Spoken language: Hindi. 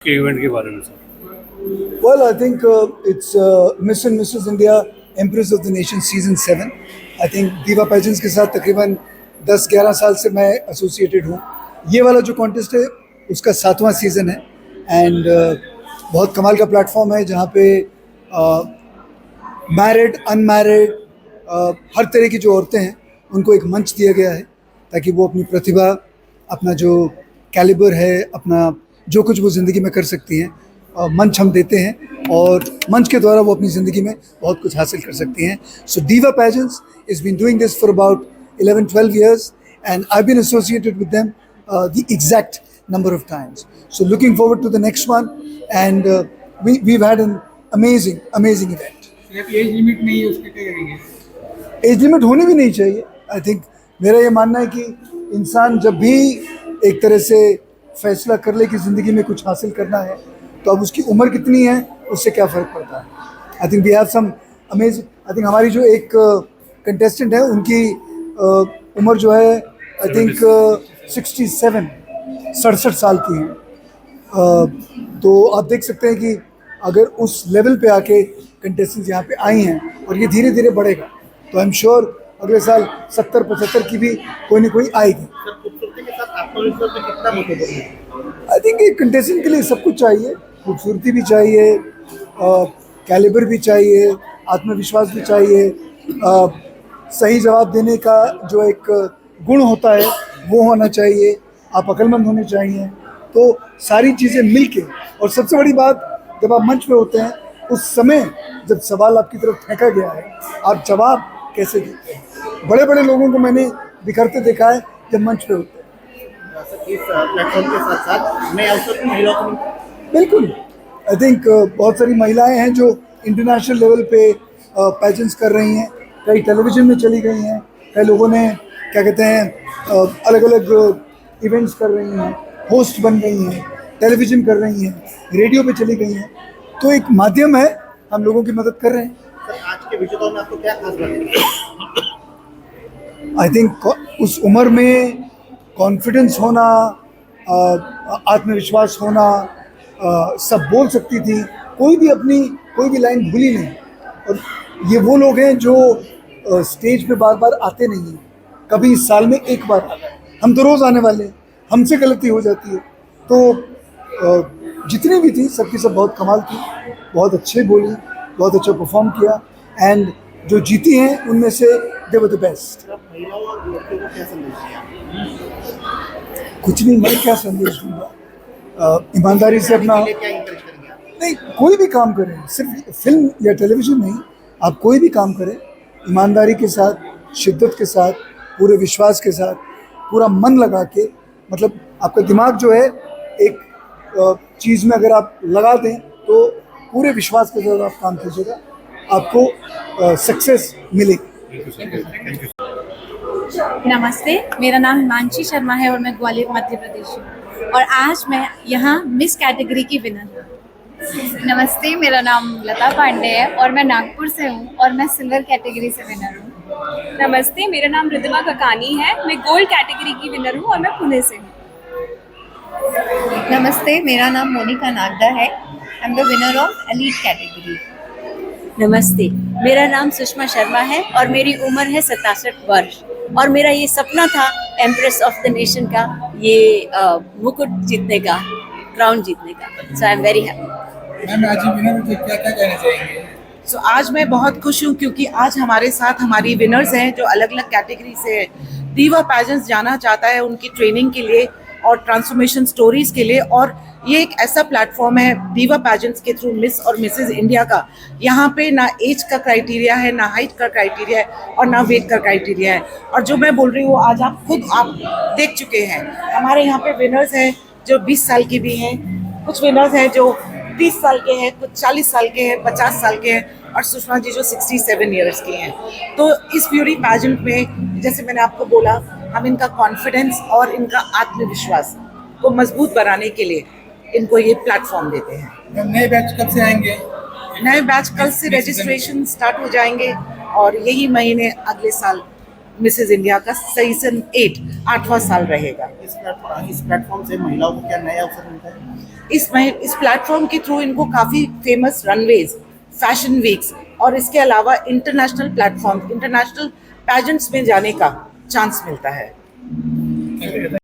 के इवेंट के बारे में sir. Well, I think it's Miss and Mrs. India Empress of the Nation Season 7. I think दीवा पेजेंट्स के साथ तकरीबन 10-11 साल से मैं एसोसिएटेड हूँ। ये वाला जो कॉन्टेस्ट है उसका 7वां सीज़न है एंड बहुत कमाल का प्लेटफॉर्म है जहाँ पे मैरिड अनमैरिड हर तरह की जो औरतें हैं उनको एक मंच दिया गया है ताकि वो अपनी प्रतिभा, अपना जो कैलिबर है, अपना जो कुछ वो ज़िंदगी में कर सकती हैं, मंच हम देते हैं और मंच के द्वारा वो अपनी ज़िंदगी में बहुत कुछ हासिल कर सकती हैं। So diva pageants is been doing this for about 11-12 years and I've been associated with them the exact number of times. So looking forward to the next one and we've had an amazing event. Age limit नहीं है उसके क्या करेंगे? एज लिमिट होनी भी नहीं चाहिए। आई थिंक मेरा ये मानना है कि इंसान जब भी एक तरह से फैसला कर ले कि ज़िंदगी में कुछ हासिल करना है तो अब उसकी उम्र कितनी है उससे क्या फ़र्क पड़ता है। I think we have some amazing. I think हमारी जो एक कंटेस्टेंट है उनकी उम्र जो है आई थिंक 67 साल की है। तो आप देख सकते हैं कि अगर उस लेवल पे आके कंटेस्टेंट्स यहाँ पे आई हैं और ये धीरे धीरे बढ़ेगा तो आई एम श्योर अगले साल 70-75 की भी कोई ना कोई आएगी। आई थिंक एक कंटेस्टेंट के लिए सब कुछ चाहिए, खूबसूरती भी चाहिए, कैलिबर भी चाहिए, आत्मविश्वास भी चाहिए, सही जवाब देने का जो एक गुण होता है वो होना चाहिए, आप अक्लमंद होने चाहिए। तो सारी चीज़ें मिलके और सबसे बड़ी बात जब आप मंच पे होते हैं उस समय जब सवाल आपकी तरफ फेंका गया है आप जवाब कैसे देते हैं। बड़े बड़े लोगों को मैंने बिखरते देखा है जब मंच पे होते हैं। इस प्लेटफॉर्म के साथ साथ नए अवसर पर महिलाओं को बिल्कुल आई थिंक बहुत सारी महिलाएं हैं जो इंटरनेशनल लेवल पे पेजेंट्स कर रही हैं, कई टेलीविज़न में चली गई हैं, कई लोगों ने क्या कहते हैं अलग अलग इवेंट्स कर रही हैं, होस्ट बन गई हैं, टेलीविज़न कर रही हैं, रेडियो पे चली गई हैं। तो एक माध्यम है, हम लोगों की मदद कर रहे हैं। सर आज के विजेताओं में आपको क्या खास लगा? आई थिंक उस उम्र में कॉन्फिडेंस होना, आत्मविश्वास होना, सब बोल सकती थी, कोई भी लाइन भूली नहीं। और ये वो लोग हैं जो स्टेज पे बार बार आते नहीं हैं, कभी साल में एक बार आते हैं। हम तो रोज़ आने वाले हैं, हमसे गलती हो जाती है। तो जितनी भी थी सबकी सब बहुत कमाल थी, बहुत अच्छे बोली, बहुत अच्छा परफॉर्म किया एंड जो जीती हैं उनमें से दे वर द बेस्ट। महिलाओं और लड़कियों को क्या संदेश दिया? कुछ नहीं, मैं क्या संदेश दूंगा, ईमानदारी से अपना क्या इंकरेज करेंगे आप? नहीं, कोई भी काम करें, सिर्फ फिल्म या टेलीविज़न नहीं, आप कोई भी काम करें ईमानदारी के साथ, शिद्दत के साथ, पूरे विश्वास के साथ, पूरा मन लगा के, मतलब आपका दिमाग जो है एक चीज़ में अगर आप लगा दें तो पूरे विश्वास के साथ आप काम कीजिएगा, आपको सक्सेस मिलेगी। नमस्ते, मेरा नाम हिमांशी शर्मा है और मैं ग्वालियर मध्य प्रदेश से हूँ और आज मैं यहाँ मिस कैटेगरी की विनर हूँ। नमस्ते, मेरा नाम लता पांडे है और मैं नागपुर से हूँ और मैं सिल्वर कैटेगरी से विनर हूँ। नमस्ते, मेरा नाम रिद्धिमा ककानी है, मैं गोल्ड कैटेगरी की विनर हूँ और मैं पुणे से हूँ। नमस्ते, मेरा नाम मोनिका नागदा है, I am the winner of elite category. नमस्ते, मेरा नाम सुषमा शर्मा है और मेरी उम्र है 67 वर्ष और मेरा ये सपना था एम्प्रेस ऑफ द नेशन का, ये मुकुट जीतने का, क्राउन जीतने का। So I am very happy. Ma'am आज विनर हो क्या क्या कहना चाहेंगे? सो आज मैं बहुत खुश हूँ क्योंकि आज हमारे साथ हमारी विनर्स हैं जो अलग अलग कैटेगरी से हैं। दीवा पेजेंट्स जाना चाहता है उनकी ट्रेनिंग के लिए और ट्रांसफॉर्मेशन स्टोरीज के लिए, और ये एक ऐसा प्लेटफॉर्म है दीवा पेजेंट्स के थ्रू मिस और मिसेज इंडिया का। यहाँ पे ना एज का क्राइटेरिया है, ना हाइट का क्राइटेरिया है और ना वेट का क्राइटेरिया है। और जो मैं बोल रही हूँ आज आप देख चुके हैं। हमारे यहाँ पे विनर्स हैं जो 20 साल के भी हैं, कुछ विनर्स हैं जो 30 साल के हैं, कुछ 40 साल के हैं, 50 साल के हैं और सुषमा जी जो 67 ईयर्स की हैं। तो इस ब्यूटी पैजेंट में जैसे मैंने आपको बोला, हम इनका कॉन्फिडेंस और इनका आत्मविश्वास को मजबूत बनाने के लिए इनको ये प्लेटफॉर्म देते हैं। नए बैच कब से आएंगे? नए बैच कल से रजिस्ट्रेशन स्टार्ट हो जाएंगे और यही महीने अगले साल मिसेज इंडिया का सीजन 8 8वां साल रहेगा। इस प्लेटफॉर्म से महिलाओं को क्या नया अवसर मिलता है? इस प्लेटफॉर्म के थ्रू इनको काफ़ी फेमस रनवेज, फैशन वीक्स और इसके अलावा इंटरनेशनल प्लेटफॉर्म, इंटरनेशनल पैजेंट्स में जाने का चांस मिलता है।